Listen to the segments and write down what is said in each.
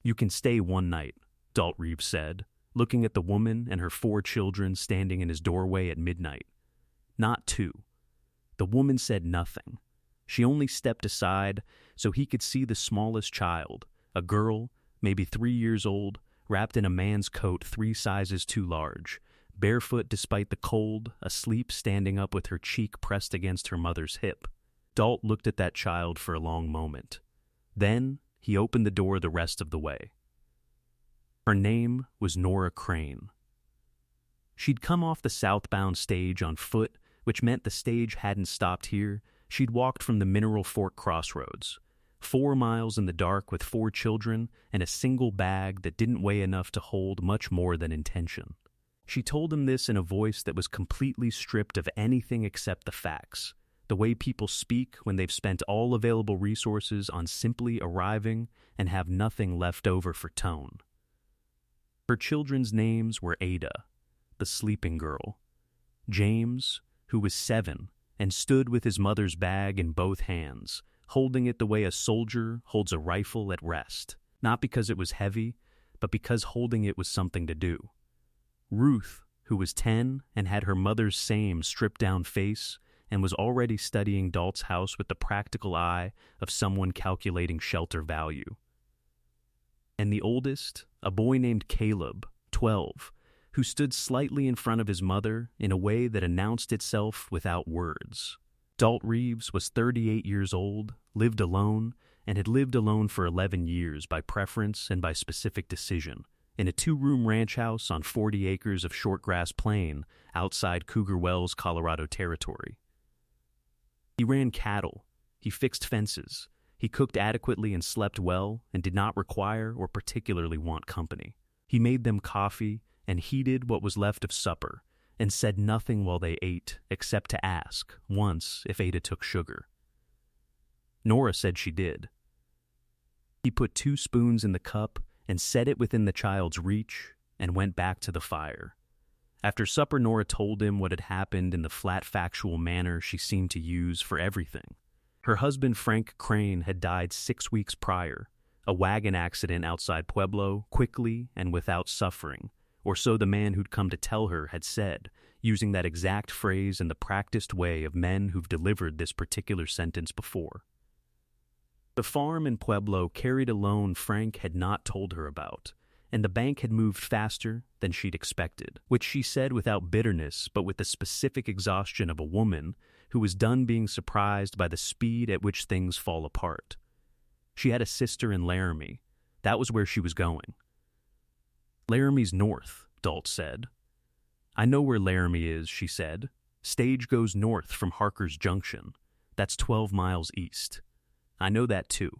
"You can stay one night," Dalt Reeves said, looking at the woman and her 4 children standing in his doorway at midnight. "Not 2. The woman said nothing. She only stepped aside so he could see the smallest child, a girl, maybe 3 years old, wrapped in a man's coat 3 sizes too large, barefoot despite the cold, asleep standing up with her cheek pressed against her mother's hip. Dalt looked at that child for a long moment. Then he opened the door the rest of the way. Her name was Nora Crane. She'd come off the southbound stage on foot, which meant the stage hadn't stopped here. She'd walked from the Mineral Fork Crossroads, 4 miles in the dark with 4 children and a single bag that didn't weigh enough to hold much more than intention. She told him this in a voice that was completely stripped of anything except the facts, the way people speak when they've spent all available resources on simply arriving and have nothing left over for tone. Her children's names were Ada, the sleeping girl, James, who was 7 and stood with his mother's bag in both hands, holding it the way a soldier holds a rifle at rest, not because it was heavy, but because holding it was something to do. Ruth, who was 10 and had her mother's same stripped-down face and was already studying Dalt's house with the practical eye of someone calculating shelter value. And the oldest, a boy named Caleb, 12, who stood slightly in front of his mother in a way that announced itself without words. Dalt Reeves was 38 years old, lived alone, and had lived alone for 11 years by preference and by specific decision, in a 2-room ranch house on 40 acres of shortgrass plain outside Cougar Wells, Colorado territory. He ran cattle, he fixed fences, he cooked adequately and slept well and did not require or particularly want company. He made them coffee and heated what was left of supper and said nothing while they ate except to ask, once, if Ada took sugar. Nora said she did. He put 2 spoons in the cup and set it within the child's reach and went back to the fire. After supper, Nora told him what had happened in the flat factual manner she seemed to use for everything. Her husband, Frank Crane, had died 6 weeks prior, a wagon accident outside Pueblo, quickly and without suffering, or so the man who'd come to tell her had said, using that exact phrase in the practiced way of men who've delivered this particular sentence before. The farm in Pueblo carried a loan Frank had not told her about, and the bank had moved faster than she'd expected, which she said without bitterness but with the specific exhaustion of a woman who was done being surprised by the speed at which things fall apart. She had a sister in Laramie. That was where she was going. "Laramie's north," Dalt said. "I know where Laramie is," she said. "Stage goes north from Harker's Junction. That's 12 miles east. I know that too."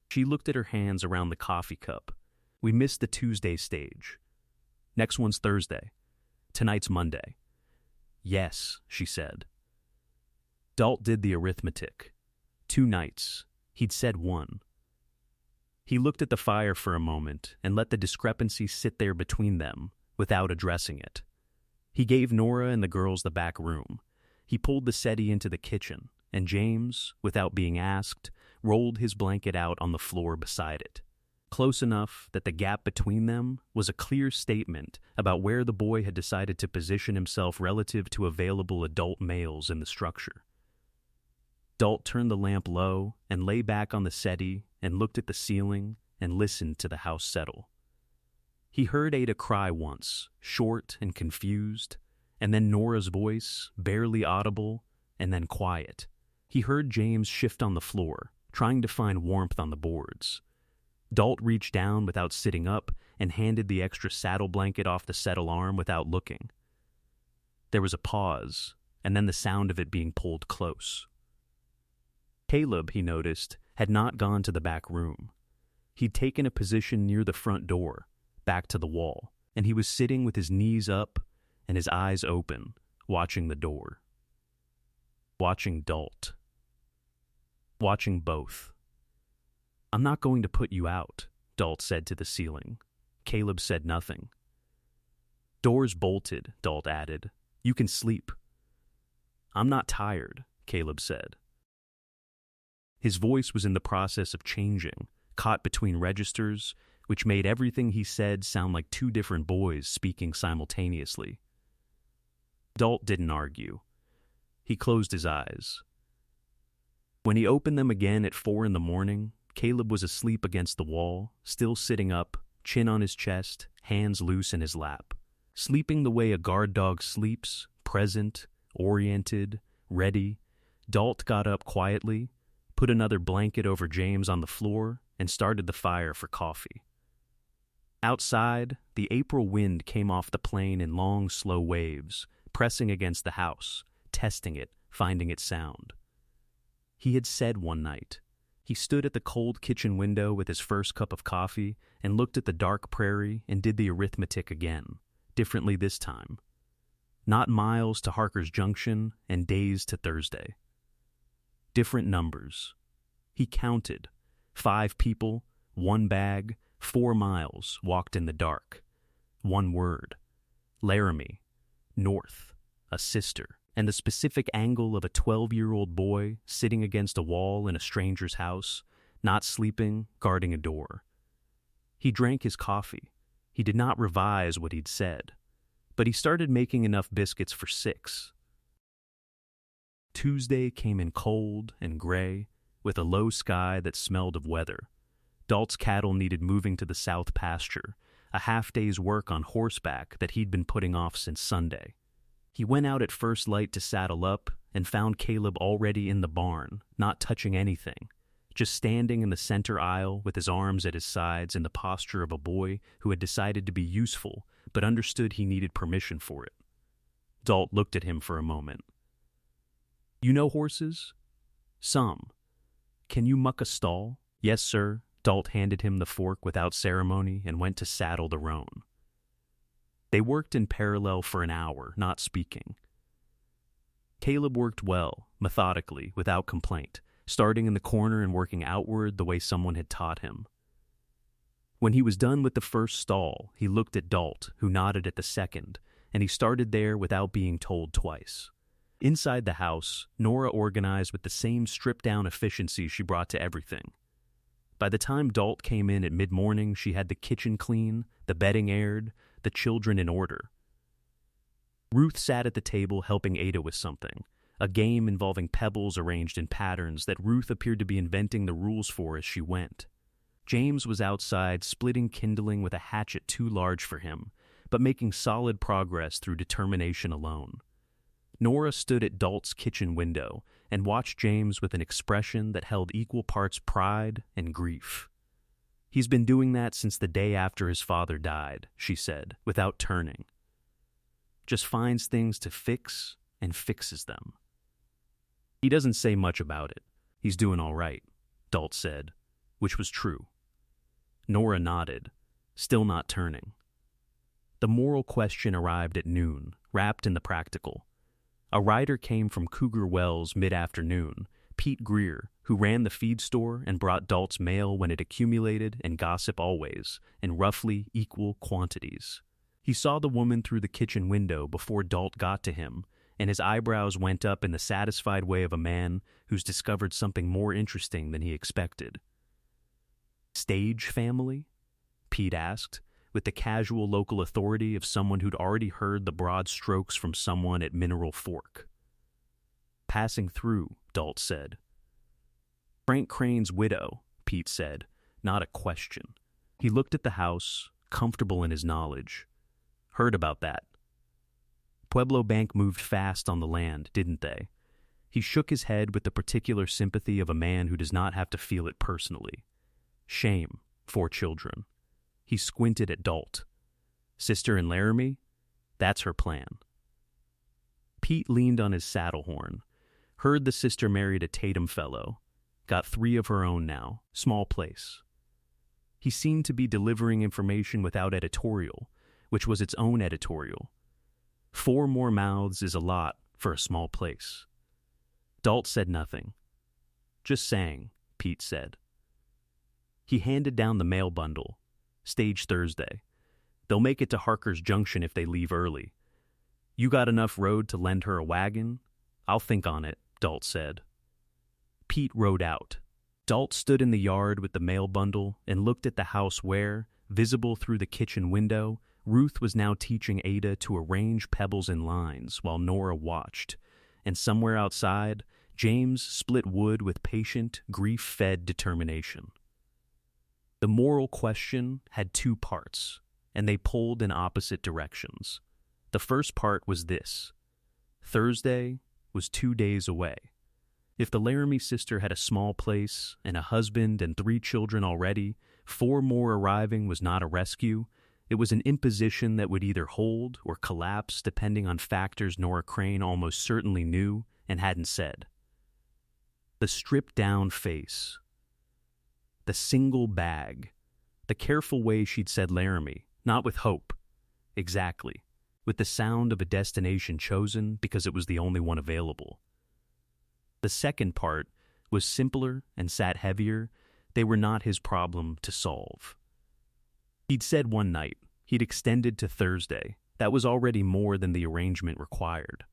She looked at her hands around the coffee cup. "We missed the Tuesday stage. Next one's Thursday. Tonight's Monday." "Yes," she said. Dalt did the arithmetic. 2 nights. He'd said 1. He looked at the fire for a moment and let the discrepancy sit there between them without addressing it. He gave Nora and the girls the back room. He pulled the settee into the kitchen, and James, without being asked, rolled his blanket out on the floor beside it, close enough that the gap between them was a clear statement about where the boy had decided to position himself relative to available adult males in the structure. Dalt turned the lamp low and lay back on the settee and looked at the ceiling and listened to the house settle. He heard Ada cry once, short and confused, and then Nora's voice, barely audible, and then quiet. He heard James shift on the floor, trying to find warmth on the boards. Dalt reached down without sitting up and handed the extra saddle blanket off the settle arm without looking. There was a pause, and then the sound of it being pulled close. Caleb, he noticed, had not gone to the back room. He'd taken a position near the front door, back to the wall, and he was sitting with his knees up and his eyes open, watching the door. Watching Dalt. Watching both. "I'm not going to put you out," Dalt said to the ceiling. Caleb said nothing. "Door's bolted," Dalt added. "You can sleep." "I'm not tired," Caleb said. His voice was in the process of changing, caught between registers, which made everything he said sound like two different boys speaking simultaneously. Dalt didn't argue. He closed his eyes. When he opened them again at 4 a.m, Caleb was asleep against the wall, still sitting up, chin on his chest, hands loose in his lap. Sleeping the way a guard dog sleeps, present, oriented, ready, Dalt got up quietly, put another blanket over James on the floor, and started the fire for coffee. Outside, the April wind came off the plain in long, slow waves, pressing against the house, testing it, finding its sound. He had said one night. He stood at the cold kitchen window with his first cup of coffee and looked at the dark prairie and did the arithmetic again, differently this time. Not miles to Harker's Junction and days to Thursday. Different numbers. He counted. 5 people, 1 bag, 4 miles walked in the dark. 1 word. Laramie. North. A sister. And the specific angle of a 12-year-old boy sitting against a wall in a stranger's house, not sleeping, guarding a door. He drank his coffee. He did not revise what he'd said, but he started making enough biscuits for 6. Tuesday came in cold and gray, with a low sky that smelled of weather. Dalt's cattle needed moving to the south pasture, a half-day's work on horseback that he'd been putting off since Sunday. He went out at first light to saddle up and found Caleb already in the barn, not touching anything, just standing in the center aisle with his arms at his sides in the posture of a boy who had decided to be useful but understood he needed permission for it. Dalt looked at him for a moment. "You know horses?" "Some." "Can you muck a stall?" "Yes, sir." Dalt handed him the fork without ceremony and went to saddle the roan. They worked in parallel for an hour, not speaking. Caleb worked well, methodically, without complaint, starting in the corner and working outward the way someone had taught him. When he was done with the first stall, he looked at Dalt, who nodded at the second, and he started there without being told twice. Inside the house, Nora organized with the same stripped-down efficiency she brought to everything. By the time Dalt came in at mid-morning, she had the kitchen clean, the bedding aired, the children in order. Ruth sat at the table helping Ada with something, a game involving pebbles arranged in patterns that Ruth appeared to be inventing the rules for as she went. James was outside splitting kindling with a hatchet too large for him, but making solid progress through determination alone. Nora stood at Dalt's kitchen window and watched James with an expression that held equal parts pride and grief. "He's been doing that since the day after his father died," she said, without turning. "Just finds things to fix and fixes them." "He doesn't say much about it. He's doing all right," Dalt said, which was true. Nora nodded, still not turning. The moral question arrived at noon, wrapped in the practical. A rider came from Cougar Wells mid-afternoon, Pete Greer, who ran the feed store and brought Dalt's mail when it accumulated and gossip always, in roughly equal quantities. He saw the woman through the kitchen window before Dalt got to him, and his eyebrows went up in the satisfied way of a man who's discovered something more interesting than he expected. "Stage family?" Pete asked, with the casual local authority of someone who'd already heard the broad strokes from someone at Mineral Fork. "Passing through," Dalt said. "Frank Crane's widow," Pete said, not a question. He looked at the house, comfortable in his knowledge. "Heard about that." Pueblo Bank moved fast on the land, didn't they? He shook his head with the particular sympathy of a man who does not have to feel it personally. Shame, 4 children. He squinted at Dalt. "Sister in Laramie? That's her plan." Pete leaned on his saddle horn. Heard the sister married a Tatum fellow. Got 3 of her own now. Small place. He seemed to be delivering information without editorial, which was its own editorial. 4 more mouths is a lot for a small place. Dalt said nothing. "Just saying," Pete said. He handed down the mail bundle. "Stage Thursday. They'll make it to Harker's Junction if they leave early. You got enough road to lend her a wagon?" "I'll think on it," Dalt said. Pete rode out. Dalt stood in the yard with the mail bundle and looked at the house where, visible through the kitchen window, Ruth was now teaching Ada to arrange pebbles in lines while Nora watched, and somewhere outside, James split wood with patient, grief-fed determination. The moral question had two parts, and they pulled in opposite directions. The first part was this: Thursday was 2 days away. If the Laramie sister had a small place and a husband and 3 children already, 4 more arriving was not a rescue. It was an imposition that would either hold or collapse depending on factors Nora Crane almost certainly knew and hadn't said. The stripped-down face, the single bag, the careful way she'd said Laramie, not with hope. Exactly, with the sound of a destination chosen because it was the only one available. The second part was simpler and sat heavier. They were not his problem to solve. He'd said one night, he'd extended to Thursday. That was already more than the arrangement required.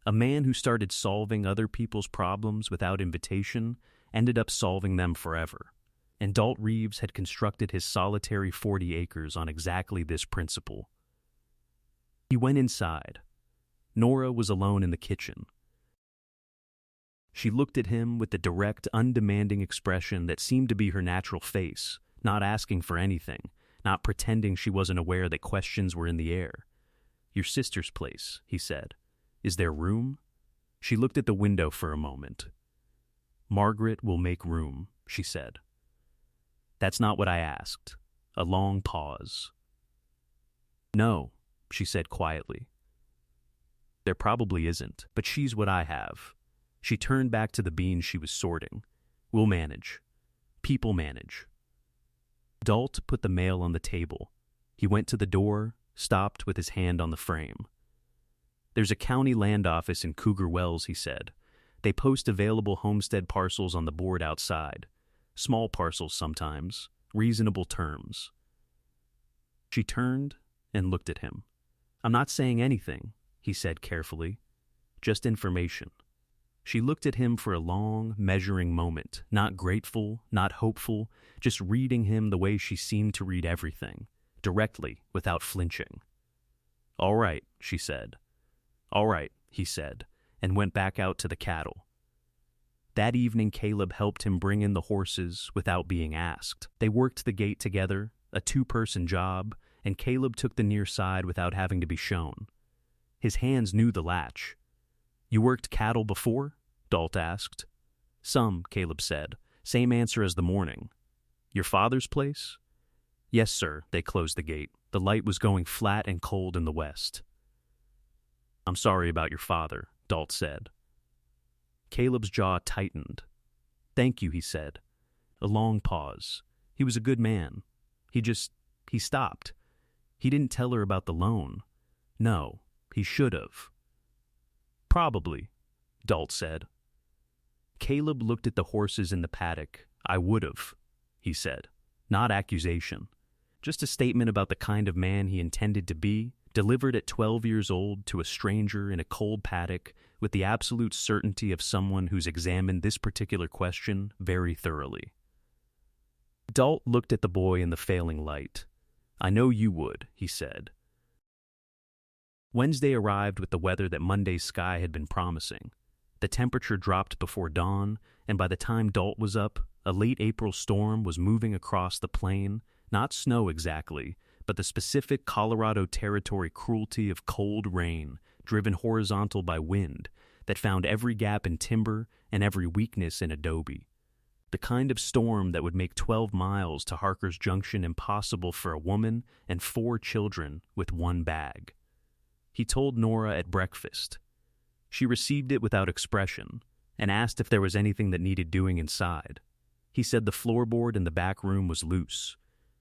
A man who started solving other people's problems without invitation ended up solving them forever. And Dalt Reeves had constructed his solitary 40 acres on exactly this principle. He went inside. Nora was alone in the kitchen. She looked at him with the direct, undemanding expression that seemed to be her natural face, not asking for anything, not pretending she wasn't aware that questions were in the air. "Your sister's place," he said. "Is there room?" She looked at the window for a moment. "Margaret will make room," she said. "That's not what I asked." A long pause. "No," she said quietly. "There probably isn't, but she's what I have." She turned back to the beans she was sorting. "We'll manage. People manage." Dalt put the mail on the table. He went to the door, stopped with his hand on the frame. "There's a county land office in Cougar Wells," he said. "They post available homestead parcels on the board outside. Small parcels sometimes, reasonable terms." She turned and looked at him. "I'm not saying anything," he said carefully. "Just information." She looked at him for a long, measuring moment, not grateful, not hopeful, just reading him the way she seemed to read everything, directly, without flinching. "All right," she said. "All right," he said, and went back out to the cattle. That evening Caleb helped him bring in the horses without being asked. They worked the gate together, a 2-person job, and Caleb took the near side without having to be shown. His hands knew the latch. "You worked cattle before?" Dalt asked. "Some," Caleb said. "Same answer as the morning." "Your father's place?" "Yes, sir." They closed the gate. The light was going flat and cold in the west. "I'm sorry about your father," Dalt said. Caleb's jaw tightened. "Thank you," he said. A long pause. He was a good man. He stopped. He didn't tell her about the loan. No, he should have. "Probably," Dalt said. Caleb looked at the horses in the paddock. "I would have," he said. Not accusation. Just a statement about the kind of man he intended to be, delivered at 12 years old to a stranger in a cold paddock with the absolute certainty of someone who's examined this particular question very thoroughly. Dalt looked at the boy in the failing light. "I know you would," he said. Wednesday arrived with the weather that Monday's sky had been promising. The temperature dropped before dawn, and by the time Dalt was up, a late April storm was moving across the plain, not snow exactly, but the specific Colorado Territory cruelty of cold rain, driven horizontal by wind, that found every gap in timber and every weakness in adobe. The kind of storm that would make 12 miles to Harker's Junction impossible for a woman and 4 children with 1 bag. He told Nora at breakfast. She received it without expression and asked if there was anything that needed doing inside. He said the floorboard in the back room was loose.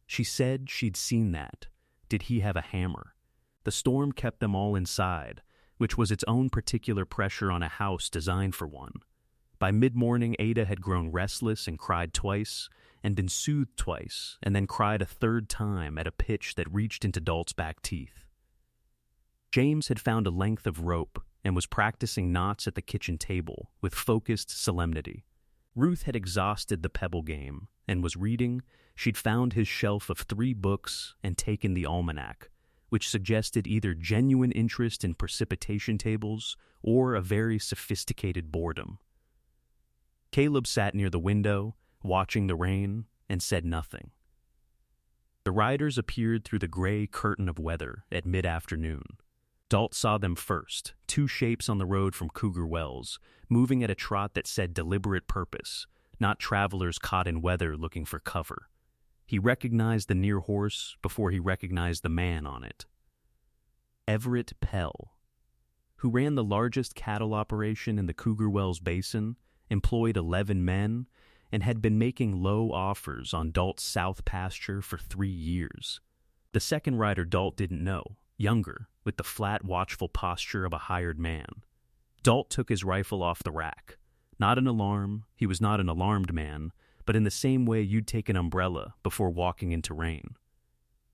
She said she'd seen that. Did he have a hammer? The storm kept them all inside, which was its own particular pressure on a house designed for one. By mid-morning, Ada had grown restless and cried twice, and been soothed twice, and then cried a 3rd time at a pitch that reached into Dalt's back teeth. James had found a length of rope and was practicing knots at the kitchen table with focused solemnity. Ruth had exhausted the pebble game and was reading. She'd found his shelf of 3 books and taken the almanac, which suggested either genuine interest in precipitation tables or a very sophisticated boredom. Caleb sat near the window, watching the rain, and said nothing. The riders appeared through the gray curtain of weather at mid-afternoon. Dalt saw them first, 2 shapes on the road from Cougar Wells, moving at a trot that said deliberate purpose, not travelers caught in weather looking for cover. He recognized the near horse before he recognized the man on it. Everett Pell, who ran the largest cattle operation in the Cougar Wells Basin, employed 11 men, and had been making low offers on Dalt's south pasture for 3 years. The second rider Dalt didn't know, younger, with the flat, watchful posture of a hired man. Dalt took his rifle off the rack. Not an alarm, he was not an alarmed man, but in the same way you'd take an umbrella before walking into rain.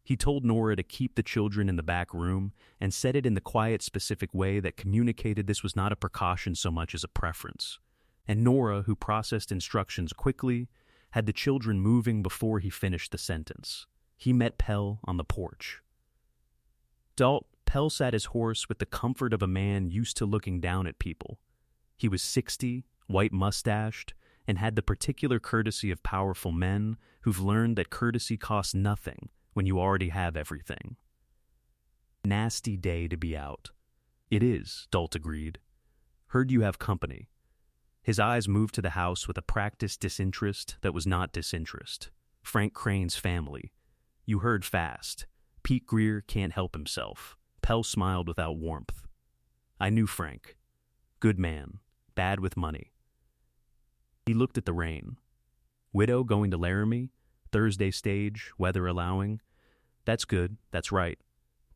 He told Nora to keep the children in the back room and said it in the quiet, specific way that communicated this was not a precaution so much as a preference. And Nora, who processed instructions quickly, had the children moving before he finished the sentence. He met Pell on the porch. Pell sat his horse with the comfort of a man used to looking down at people. He was 60, white-mustached, and had the particular courtesy of powerful men who've learned that courtesy costs nothing when you already have everything. Nasty day to be out. It is, Dalt agreed. Heard you have company. His eyes moved to the house with a practiced disinterest that was not disinterest. Frank Crane's family. You heard fast. Pete Greer can't help himself. Pell smiled without warmth. I knew Frank. Good man. Bad with money. He looked at the rain. Widow going to Laramie? Thursday stage, weather allowing? That's good, that's right.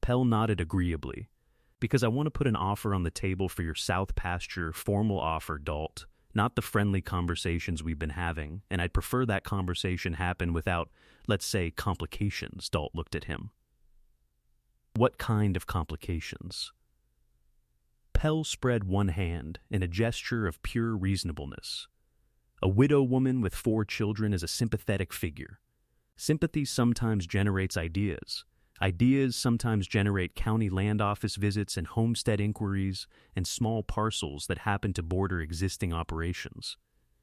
Pell nodded agreeably. Because I want to put an offer on the table for your south pasture, formal offer, Dalt. Not the friendly conversations we've been having, and I'd prefer that conversation happen without, let's say, complications, Dalt looked at him. What kind of complications? Pell spread one hand in a gesture of pure reasonableness. A widow woman with 4 children is a sympathetic figure. Sympathy sometimes generates ideas. Ideas sometimes generate county land office visits and homestead inquiries and small parcels that happen to border existing operations.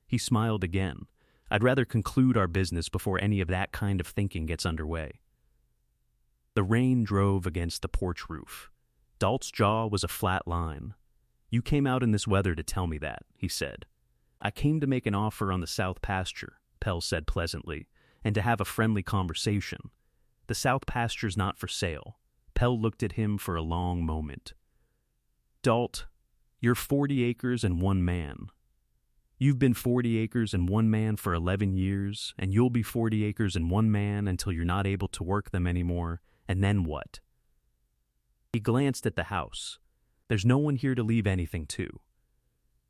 He smiled again. I'd rather conclude our business before any of that kind of thinking gets underway. The rain drove against the porch roof. Dalt's jaw was a flat line. You came out in this weather to tell me that, he said. I came to make an offer on the south pasture, Pell said pleasantly, and to have a friendly conversation. The south pasture's not for sale. Pell looked at him for a long moment. Dalt, you're 40 acres and 1 man. You've been 40 acres and 1 man for 11 years, and you'll be 40 acres and 1 man until you're not able to work them anymore, and then what? He glanced at the house. There's no one here to leave anything to.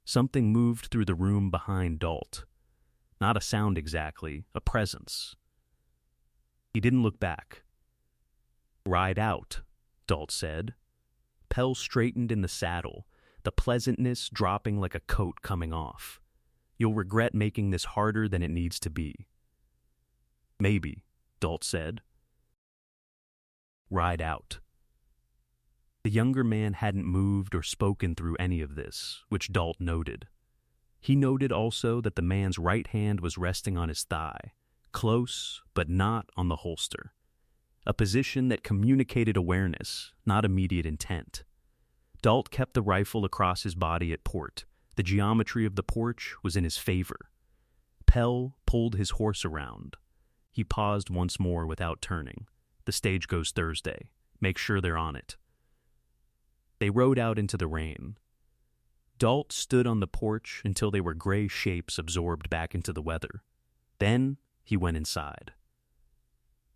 Something moved through the room behind Dalt. Not a sound exactly, a presence. He didn't look back. Ride out, Dalt said. Pell straightened in the saddle, the pleasantness dropping like a coat coming off. You'll regret making this harder than it needs to be. Maybe, Dalt said. Ride out. The younger man hadn't moved or spoken through any of this, which Dalt noted. He noted also that the man's right hand was resting on his thigh, close but not on the holster, a position that communicated awareness, not immediate intent. Dalt kept the rifle across his body at port. The geometry of the porch was in his favor. Pell pulled his horse around. He paused once more without turning. The stage goes Thursday. Make sure they're on it. They rode out into the rain. Dalt stood on the porch until they were gray shapes absorbed back into the weather. Then he went inside.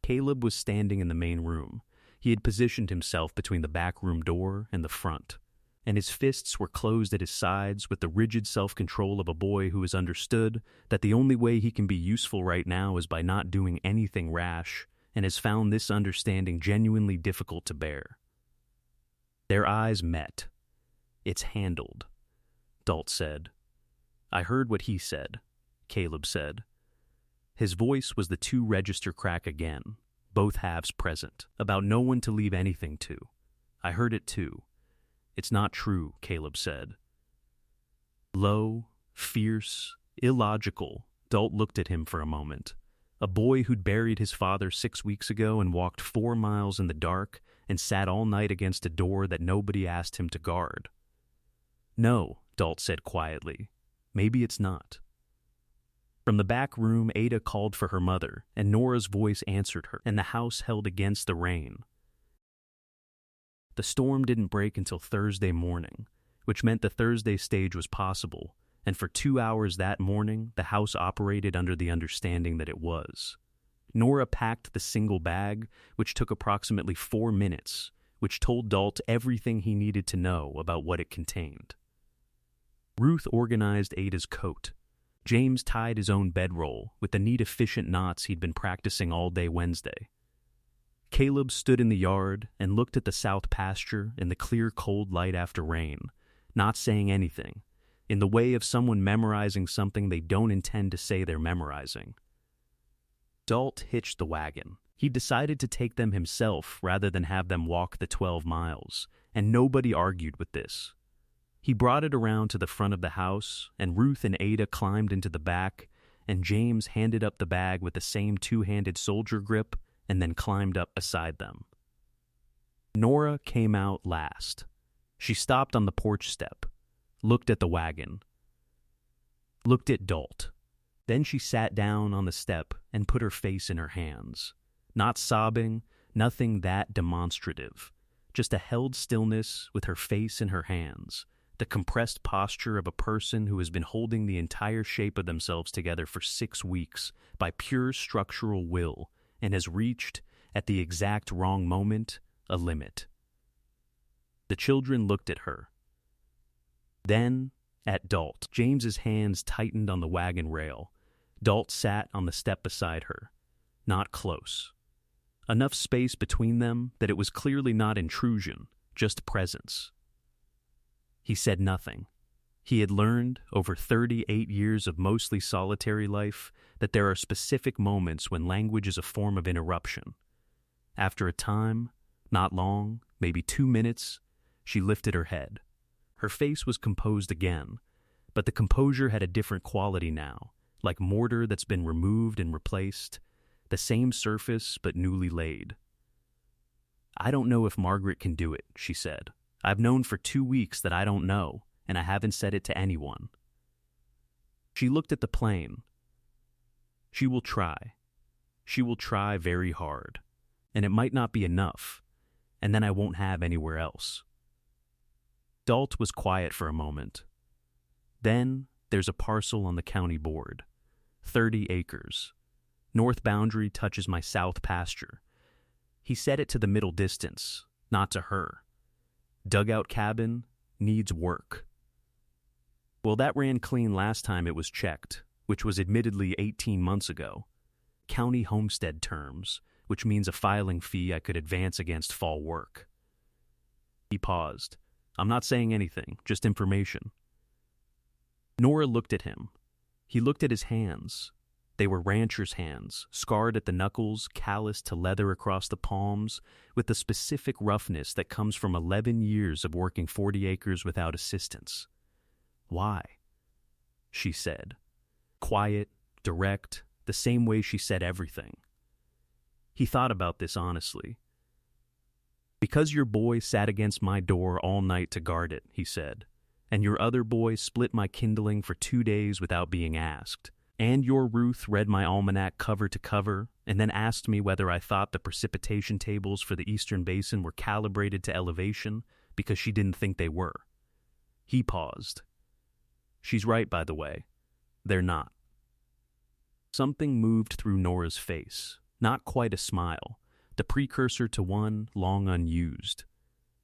Caleb was standing in the main room. He had positioned himself between the back room door and the front, and his fists were closed at his sides with the rigid self-control of a boy who has understood that the only way he can be useful right now is by not doing anything rash, and has found this understanding genuinely difficult to bear. Their eyes met. It's handled, Dalt said. I heard what he said. Caleb said. His voice was the two-register crack again, both halves present, about no one to leave anything to. I heard it too. It's not true, Caleb said. Low, fierce, illogical, Dalt looked at him for a moment. A boy who'd buried his father 6 weeks ago and walked 4 miles in the dark and sat all night against a door that nobody asked him to guard. No, Dalt said quietly. Maybe it's not. From the back room, Ada called for her mother, and Nora's voice answered her, and the house held against the rain. The storm didn't break until Thursday morning, which meant the Thursday stage was possible, and for 2 hours that morning, the house operated under the understanding that it was. Nora packed the single bag, which took approximately 4 minutes, which told Dalt everything he needed to know about what it contained. Ruth organized Ada's coat. James tied his own bedroll with the neat efficient knots he'd been practicing all day Wednesday. Caleb stood in the yard and looked at the south pasture in the clear cold light after rain, not saying anything, in the way of someone memorizing something they don't intend to say they're memorizing. Dalt hitched the wagon. He decided to take them himself rather than have them walk the 12 miles, and nobody argued with this. He brought it around to the front of the house, and Ruth and Ada climbed into the back, and James handed up the bag with the same two-handed soldier grip and then climbed up beside them. Nora came out last. She stopped on the porch step, looked at the wagon, looked at Dalt. Then she sat down on the step and put her face in her hands. Not sobbing, nothing that demonstrative, just a held stillness with her face in her hands, the compressed posture of a person who has been holding the entire shape of themselves together for 6 weeks by pure structural will and has reached, at the exact wrong moment, a limit. The children looked at her. Then, at Dalt. James's hands tightened on the wagon rail. Dalt sat on the step beside her, not close. Enough space between them that it was clearly not intrusion, just presence. He said nothing. He had learned, over 38 years of mostly solitary life, that there are specific moments when language is a form of interruption. After a time, not long, maybe 2 minutes, she lifted her head. Her face was composed again, but the composure had a different quality now, like mortar that's been removed and replaced, the same surface but newly laid. I don't know if Margaret can do it, she said. I've known for 2 weeks that I don't know, and I haven't said it to anyone. She looked at the plane. She will try. She will try very hard, and it might not be enough, and then I won't have anywhere else. Dalt was quiet for a moment. Then there's a parcel on the county board, 30 acres. North boundary touches my south pasture. He said it to the middle distance, not to her. Dugout cabin needs work. Well, that ran clean last time it was checked, which was admittedly 18 months ago. County homestead terms, which means a filing fee I could advance against fall work. He paused. I'm not saying anything, just information. Nora looked at him. He looked at his hands. They were rancher's hands, scarred at the knuckles, calloused to leather across the palms, with the specific roughness that comes from 11 years of working 40 acres without assistance. Why? She said. Quiet, direct, the same way she said everything. He thought about this honestly. Because your boy sat against my door all night to guard it, he said, and your other boy split my kindling for 2 days without being asked. And your Ruth read my almanac cover to cover and then asked me whether I thought the precipitation tables for the Eastern Basin were calibrated to elevation because she didn't think they were. He paused. She's right, by the way. They're not. Something moved through Nora's face, not quite a smile, the precursor to one long unused.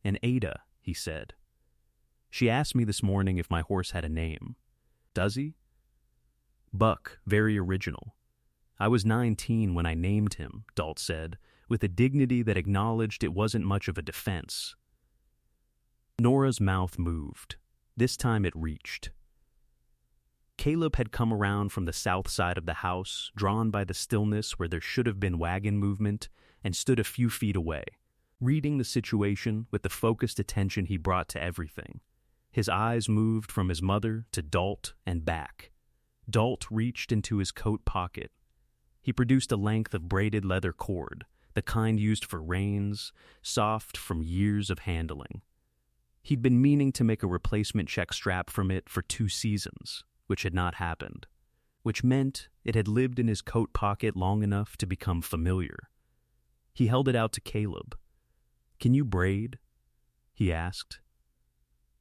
And Ada, he said. She asked me this morning if my horse had a name. Does he? Buck, very original. I was 19 when I named him, Dalt said, with a dignity that acknowledged it wasn't much of a defense. Nora's mouth moved. This time it reached. Caleb had come around from the south side of the house, drawn by the stillness where there should have been wagon movement, and stood a few feet away, reading the situation with the focused attention he brought to everything. His eyes moved from his mother to Dalt and back. Dalt reached into his coat pocket. He produced a length of braided leather cord, the kind used for reins, soft from years of handling. He'd been meaning to make a replacement check strap from it for 2 seasons, which had not happened, which meant it had lived in his coat pocket long enough to become familiar. He held it out to Caleb. "Can you braid?" he asked.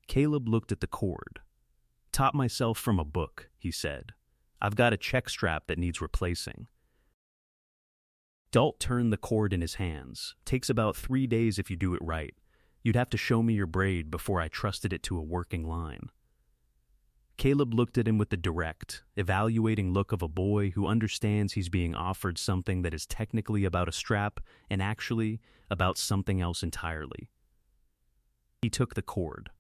Caleb looked at the cord. "Taught myself from a book," he said. "I've got a check strap that needs replacing." Dalt turned the cord in his hands. "Takes about 3 days if you do it right. You'd have to show me your braid before I trusted it to a working line." Caleb looked at him with the direct, evaluating look of a boy who understands he's being offered something that is technically about a strap and actually about something else entirely. He took the cord.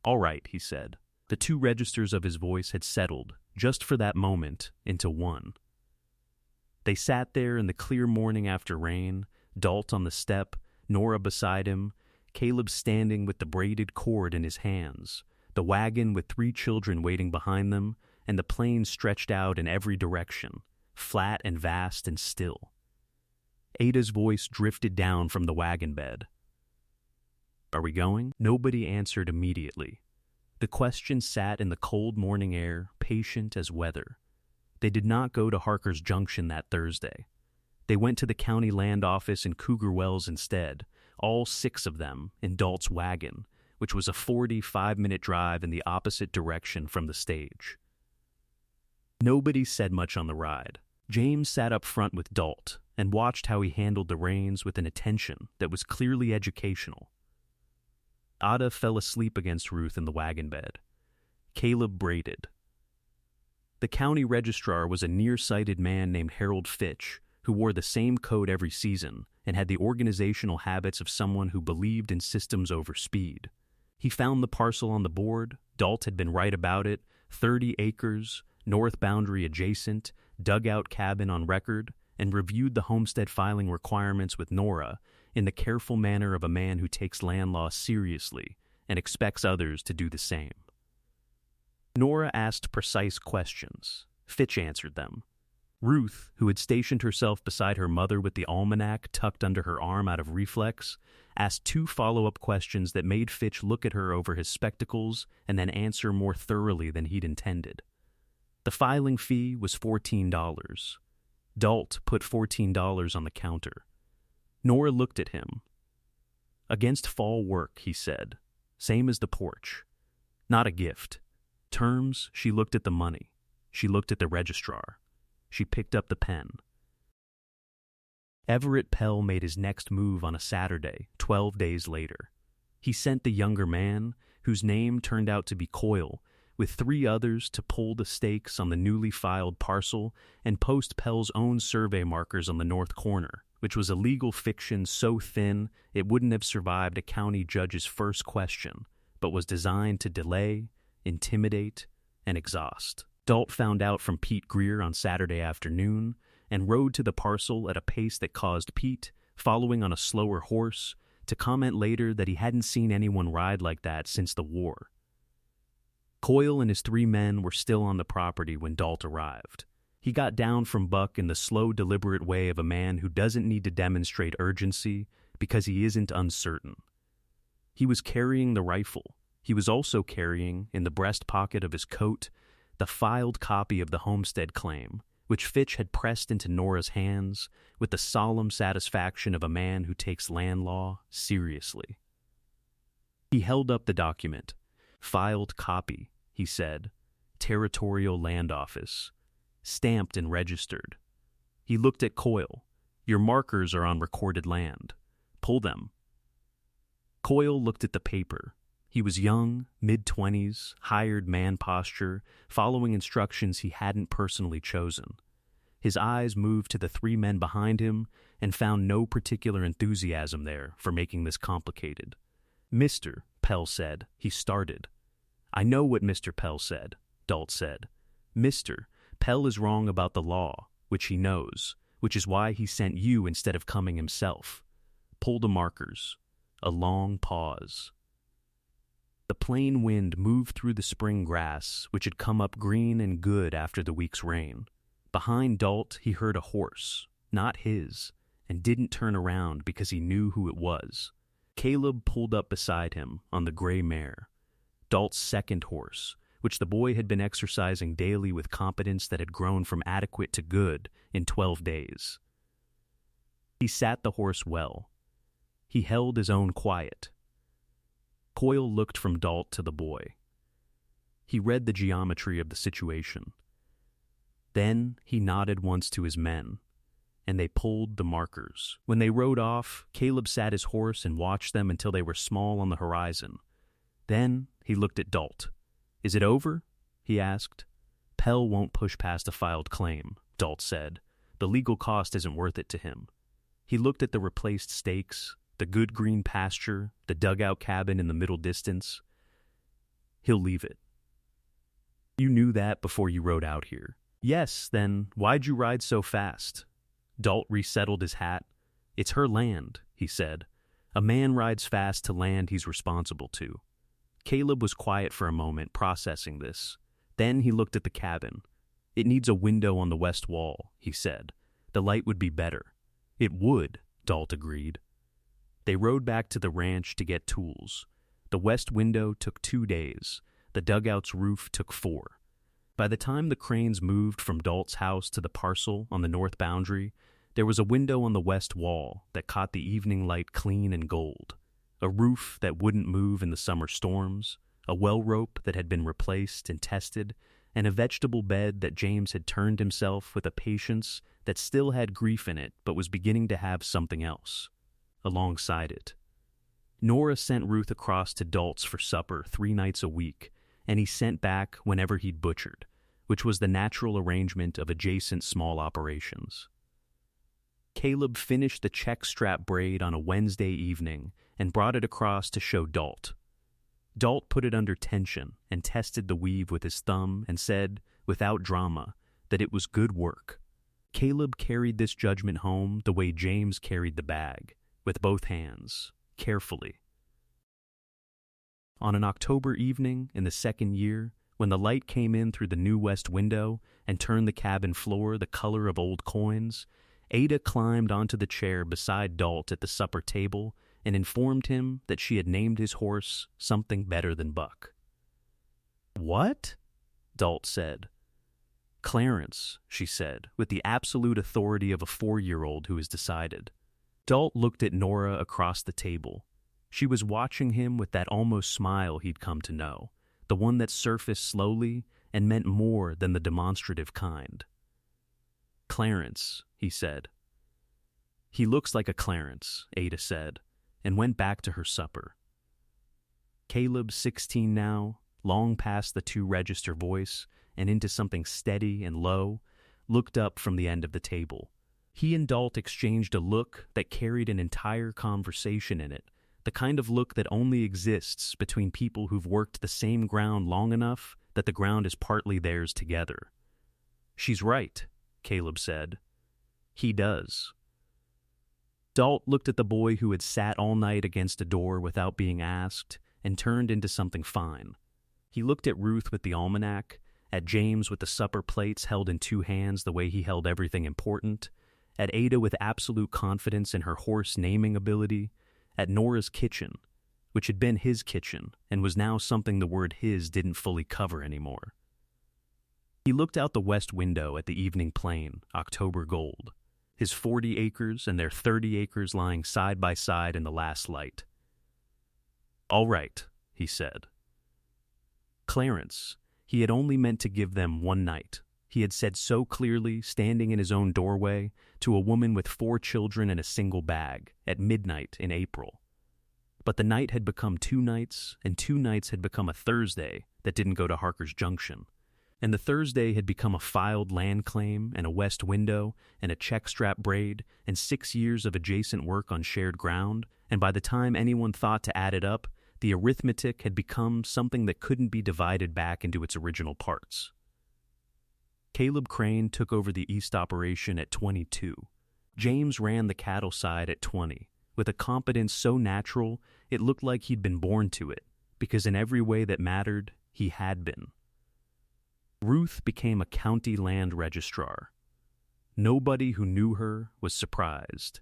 "All right," he said. The 2 registers of his voice had settled, just for that moment, into one. They sat there in the clear morning after rain, Dalt on the step, Nora beside him, Caleb standing with the braided cord in his hands, the wagon with 3 children waiting behind them, and the plain stretched out in every direction, flat and vast and still. Ada's voice drifted down from the wagon bed. "Are we going?" Nobody answered immediately. The question sat in the cold morning air, patient as weather. They did not go to Harker's Junction that Thursday. They went to the county land office in Cougar Wells instead, all 6 of them in Dalt's wagon, which was a 45-minute drive in the opposite direction from the stage. Nobody said much on the ride. James sat up front with Dalt and watched how he handled the reins with an attention that was clearly educational. Ada fell asleep against Ruth in the wagon bed. Caleb braided. The county registrar was a nearsighted man named Harold Fitch, who wore the same coat every season and had the organizational habits of someone who believed in systems over speed. He found the parcel on the board. Dalt had been right about it. 30 acres, north boundary adjacent, dugout cabin on record, and reviewed the homestead filing requirements with Nora in the careful manner of a man who takes land law seriously and expects others to do the same. Nora asked precise questions. Fitch answered them. Ruth, who had stationed herself beside her mother with the almanac tucked under her arm out of reflex, asked 2 follow-up questions that made Fitch look at her over his spectacles and then answer more thoroughly than he'd intended. The filing fee was $14. Dalt put $14 on the counter. Nora looked at him. "Against fall work," he said. "Same as the porch. Not a gift. Terms," she looked at the money. She looked at the registrar. She picked up the pen. Everett Pell made his next move on a Saturday, 12 days later. He sent the younger man, whose name turned out to be Coyle, with 3 others to pull the stakes on the newly filed parcel and post Pell's own survey markers on the north corner, which was a legal fiction so thin it wouldn't have survived a county judge's first question, but was designed to delay, intimidate, and exhaust. Dalt found out from Pete Greer on Saturday afternoon and rode to the parcel at a pace that caused Pete, following on a slower horse, to comment later that he hadn't seen anyone ride like that since the war. Coyle and his 3 men were still on the property when Dalt arrived. He got down from Buck in the slow, deliberate way of a man who doesn't need to demonstrate urgency because he isn't uncertain. He was carrying the rifle. He was also carrying, in the breast pocket of his coat, the filed copy of the homestead claim, which Fitch had pressed into Nora's hands with the solemn satisfaction of a man who takes land law seriously. He held up the document. "Filed copy," he said. "Territorial Land Office. Stamped and registered." He looked at Coyle. "Your markers are on recorded land. Pull them." Coyle looked at the paper. He was young, mid-20s, hired man posture, following instructions he hadn't personally chosen. His eyes moved to the 3 men behind him and found no particular enthusiasm there for making this complicated. "Mr. Pell said," he started. "I know what Mr. Pell said. Dalt said. Mister, Pell is wrong about the law, which he knows, which is why he sent you instead of coming himself. Pull the markers. A long pause. The plain wind moved through the spring grass, which had come up green and good after the week's rain. Behind Dalt, he heard a horse, not his, and didn't turn around because he knew who it was. Caleb pulled up beside him on the gray mare, Dalt's second horse, which the boy had been exercising daily with competence that had grown from adequate to good in 12 days. He sat the horse well. He held his own quiet. Coyle looked from Dalt to the boy. He read the geometry of the situation. Then he nodded once to his men, and they pulled the markers. When they rode off, Caleb sat his horse and watched them until they were small on the horizon. Then he looked at Dalt. Is it over? He asked. Pell won't push past a filed claim, Dalt said. The legal cost isn't worth it to him. He looked at the replaced stakes, the good green pasture, the dugout cabin in the middle distance. He'll leave it. You knew that before you rode out here. Yes, then why'd you ride so fast? Dalt resettled his hat. It's her land, he said. A man rides fast to land he's responsible to. Caleb was quiet for a moment, processing this. Then he looked at the cabin. It needs a window on the west wall, he said. The light would be better. It would, Dalt agreed. They rode back to the ranch to get tools. The west window took 2 days. The dugout's roof took 4. By the time the Cranes moved from Dalt's house to the parcel on the north boundary, there was a window on the west wall that caught the evening light clean and gold, a roof that wouldn't move in the summer storms, a well rope that had been replaced and tested, and a vegetable bed that James had turned himself with a patience that still had grief in it but was beginning to have something else alongside it. Nora sent Ruth across to Dalt's for supper 3 nights a week, and he sent back whenever he'd butchered, which was the natural arrangement of adjacent small operations. Caleb finished the check strap braid on a Wednesday evening and brought it across to show Dalt. Dalt put it under tension and tested the weave with his thumb and said, without drama, that it was good work. Caleb carried this judgment home the way James carried the bag, with both hands, carefully. On an October evening in the second year, when the light came in through the new west window and turned the cabin floor the color of old coins, Ada climbed onto the chair beside Dalt at the supper table and informed him that she had named his horse something better than Buck. What? Dalt said. Clarence, she said, with the absolute authority of a 4-year-old who has decided. Dalt looked at Nora across the table. She was watching him with that almost smile he'd come to know, the one that surfaced slowly and meant more than the demonstrative kind. Clarence, he said. He looks like a Clarence, Ada said, and went back to her supper. Caleb, 16 now, long past the 2-register voice and into something steady and low, looked up from the end of the table. He and Dalt exchanged a look that carried an entire conversation in it, the kind of look that only exists between people who've worked the same ground long enough that the ground is partly theirs together. She's right, Caleb said. He does. Dalt looked at the boy who had sat all night against a door without being asked and turned into something fine. He looked at Ruth with the almanac, at James with the supper plates held in 2 hands the way he held everything important, at Ada with absolute confidence in her horse naming ability, at Nora's kitchen, which had been his kitchen and was now something the word his didn't fully cover anymore. He looked out the west window at the evening plain, October gold, his 40 acres and their 30 acres lying side by side in the last light. All right, he said. Clarence, he had only meant to give them 1 night. He had said so clearly, standing in his own doorway, to a woman with 4 children and a single bag, at midnight in April. But the night had become 2 nights, and 2 nights had become a Thursday that didn't go to Harker's Junction. And the Thursday had become a filed land claim and a west window and a check strap braid and 6 years of adjacent work on shared ground, and by the time anyone thought to add it up, The arithmetic had become something that couldn't be divided back into its original parts. Caleb Crane took over the East operation at 22. James ran the cattle side at 20, with a competence so natural it looked like he'd been born to it, because in every way that mattered, he had been. Ruth became a county land registrar. Nobody who knew her was surprised.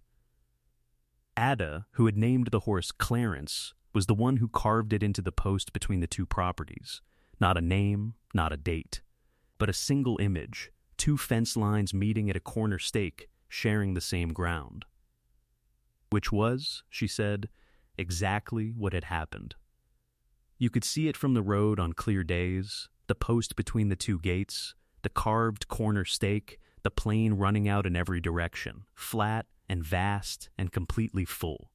Ada, who had named the horse Clarence, was the one who carved it into the post between the two properties. Not a name, not a date, but a single image, two fence lines meeting at a corner stake, sharing the same ground. Which was, she said, exactly what had happened. You could see it from the road on clear days, the post between the two gates, the carved corner stake, the plain running out in every direction, flat and vast and completely full.